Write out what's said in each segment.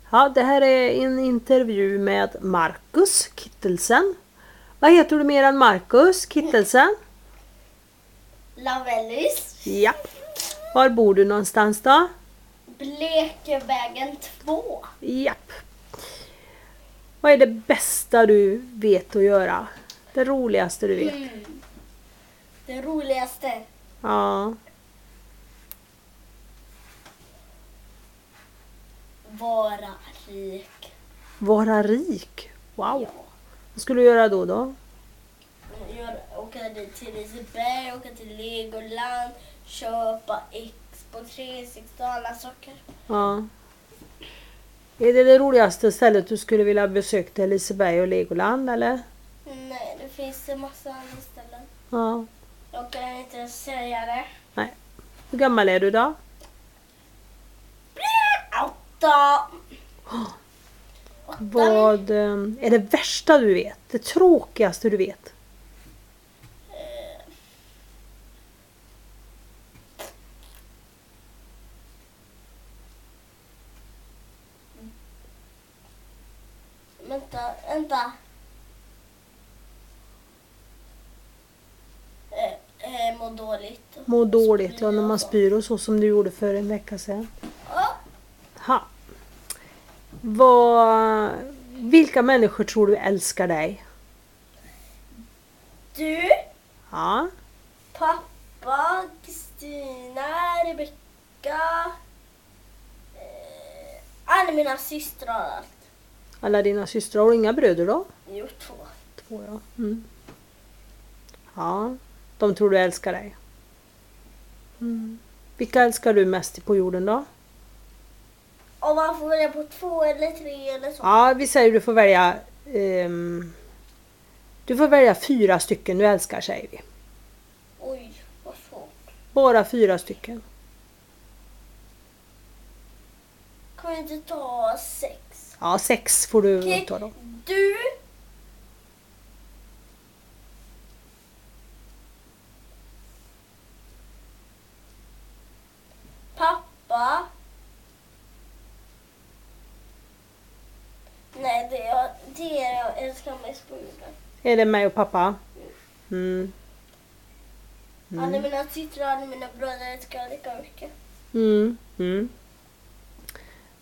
Ja, det här är en intervju med Marcus Kittelsen. Vad heter du mer än Marcus Kittelsen? Lavellis. Ja. Var bor du någonstans då? Blekevägen 2. Japp. Vad är det bästa du vet att göra? Det roligaste du vet? Det roligaste. Ja. Vara rik. Vara rik? Wow. Ja. Vad skulle du göra då? Åka dit till Liseberg, åka till Legoland, köpa Xbox 360 och alla saker. Ja. Är det roligaste stället du skulle vilja besöka, Liseberg och Legoland eller? Nej, det finns en massa andra ställen. Ja. Jag kan inte säga det. Nej. Hur gammal är du då? 8. Vad är det värsta du vet? Det tråkigaste du vet? Vänta. Må dåligt. Må dåligt, ja, när man spyr och så som du gjorde för en vecka sedan. Ja. Ha. Vilka människor tror du älskar dig? Du, Ja. pappa, Kristina, Rebecka, alla mina systrar och allt. Alla dina systrar och inga bröder då? Jo, 2. 2, ja. Mm. Ja. De tror du älskar dig. Mm. Vilka älskar du mest på jorden då? Och man får välja på 2 eller 3 eller så. Ja, vi säger du får välja du får välja 4 stycken du älskar, säger vi. Oj, vad svårt. Bara 4 stycken. Kan vi inte ta 6? Ja, 6 får du Okej, ta då. du, pappa. Nej, det är jag älskar mest på jorden. Är det mig och pappa? Mm. Alla mina systrar och alla mina bröder älskar jag lika mycket. Mm. Mm.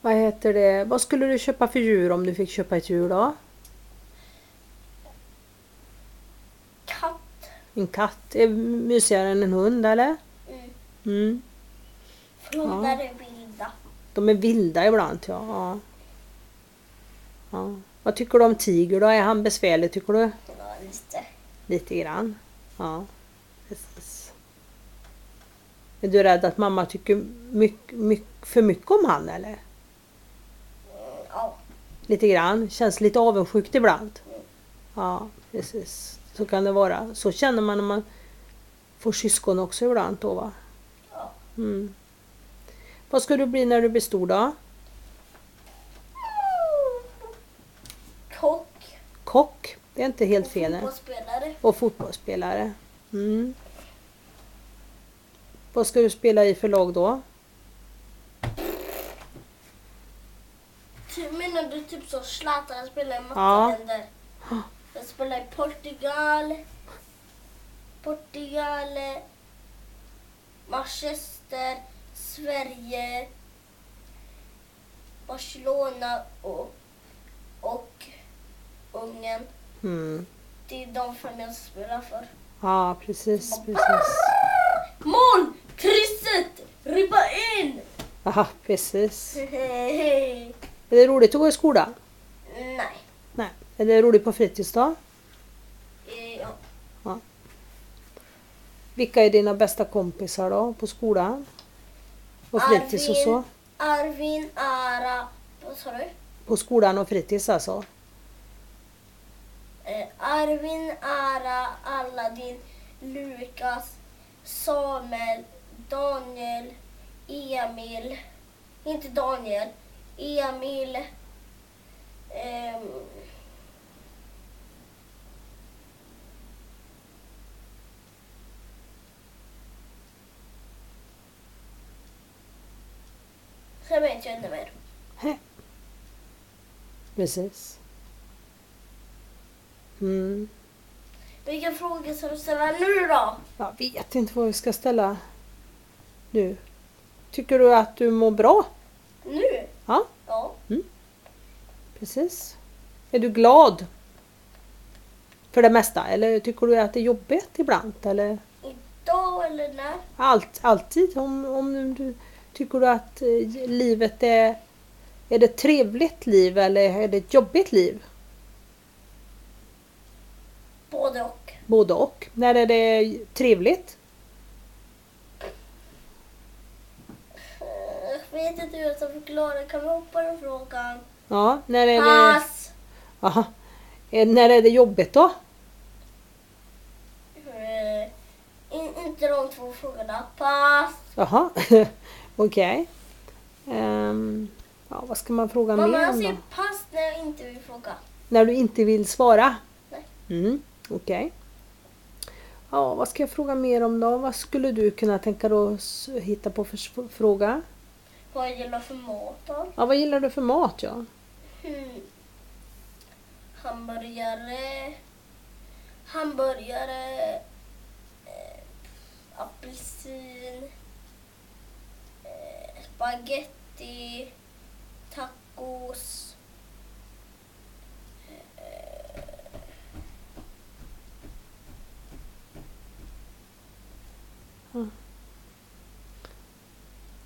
Vad heter det? Vad skulle du köpa för djur om du fick köpa ett djur då? Katt. En katt är mysigare än en hund, eller? Mm. Mm. För hundar är vilda. De är vilda ibland, ja. Ja. Vad tycker du om tiger då? Är han besvärlig, tycker du? Ja, lite. Lite grann. Ja. Precis. Är du rädd att mamma tycker för mycket om han, eller? Ja. Lite grann. Känns lite avundsjukt ibland. Ja, precis. Så kan det vara. Så känner man när man får syskon också ibland då, va? Ja. Mm. Vad ska du bli när du blir stor då? Kock. Kock. Det är inte helt fel. Fotbollsspelare. Och fotbollsspelare. Mm. Vad ska du spela i för lag då? Menar du typ så Zlatan spelar i massa Ja. länder? Jag spelar i Portugal, Manchester, Sverige, Barcelona och Ungern. Mm. Det är de 5 jag spelar för. Ja, precis. Mål! Krysset! Ribba in! Aha, precis. Nej. Är det roligt att gå i skolan? Nej. Nej. Är det roligt på fritids då? Ja. Vilka är dina bästa kompisar då på skolan? Och fritids och så? Arvin, Ara, vad sa du? På skolan och fritids alltså? Arvin, Ara, Aladdin, Lukas, Samuel, Daniel, Emil, inte Daniel, Emil, sen vet jag inte mer. Precis. Mm. Vilka frågor ska du ställa nu då? Jag vet inte vad vi ska ställa nu. Tycker du att du mår bra? Nu? Ja, Ja. precis. Är du glad? För det mesta? Eller tycker du att det är jobbigt ibland? Eller? Idag eller när? Alltid. Om du tycker du att livet är det ett trevligt liv eller är det ett jobbigt liv? Både och. Både och. När är det trevligt? Jag vet inte hur jag ska förklara. Kan vi hoppa den frågan? Ja, när är det... Pass! Aha. När är det jobbigt då? Inte de två frågorna. Pass! Jaha, okej. Ja, vad ska man fråga Mamma, mer jag om då? säger pass när jag inte vill fråga. När du inte vill svara? Nej. Okej. Ja, vad ska jag fråga mer om då? Vad skulle du kunna tänka dig att hitta på för fråga? Vad jag gillar för mat då? Ja, vad gillar du för mat, ja? Hamburgare, apelsin, spaghetti, tacos,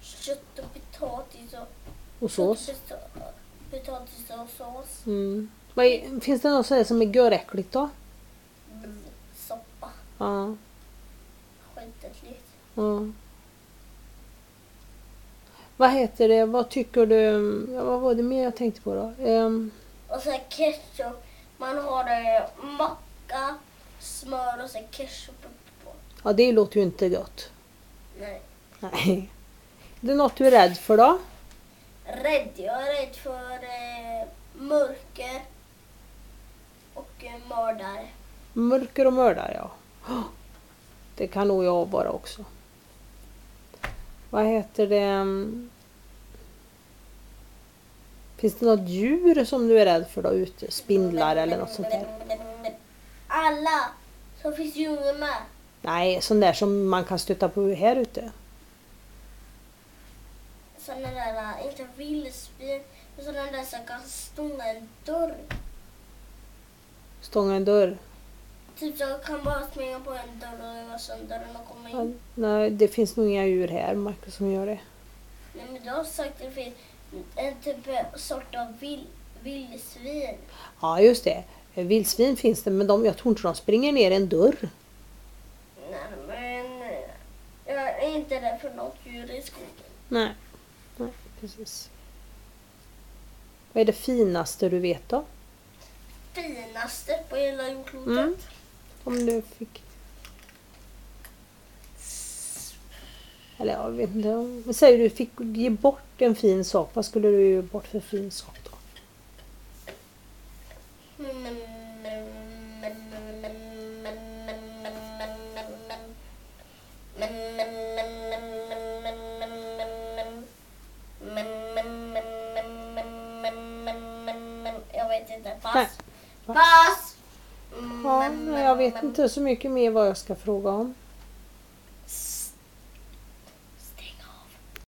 kött och potatis Och sås? Potatis och sås. Finns det något sådär som är göräckligt då? Soppa. Ja. Skitäckligt. Ja. Vad heter det? Vad tycker du? Ja, vad var det mer jag tänkte på då? Och sen ketchup. Man har macka, smör och sen ketchup på. Ja, det låter ju inte gott. Nej. Nej. Det är något du är rädd för då? Rädd. Jag är rädd för mörker och mördare. Mörker och mördare, ja. Det kan nog jag vara också. Vad heter det? Finns det något djur som du är rädd för då ute? Spindlar eller något sånt där? Alla som finns i djungeln med. Nej, sån där som man kan stöta på här ute. Sådana där, inte vildsvin, men sådana där som kan stånga en dörr. Stånga en dörr. Typ så kan bara springa på en dörr och öva sönder den och komma Ja, in. nej, det finns nog inga djur här, Marcus, som gör det. Nej, men du har sagt att det finns en typ sort av vildsvin. Ja, just det. Vildsvin finns det, men jag tror inte de springer ner en dörr. Nej, men jag är inte rädd för något djur i skogen. Nej, precis. Vad är det finaste du vet då? Finaste på hela jordklotet? Om du fick... Eller jag vet inte. Men säg du fick ge bort en fin sak. Vad skulle du ge bort för fin sak då? Jag vet inte. Pass. Nej. Pass! Ja, jag vet inte så mycket mer vad jag ska fråga om.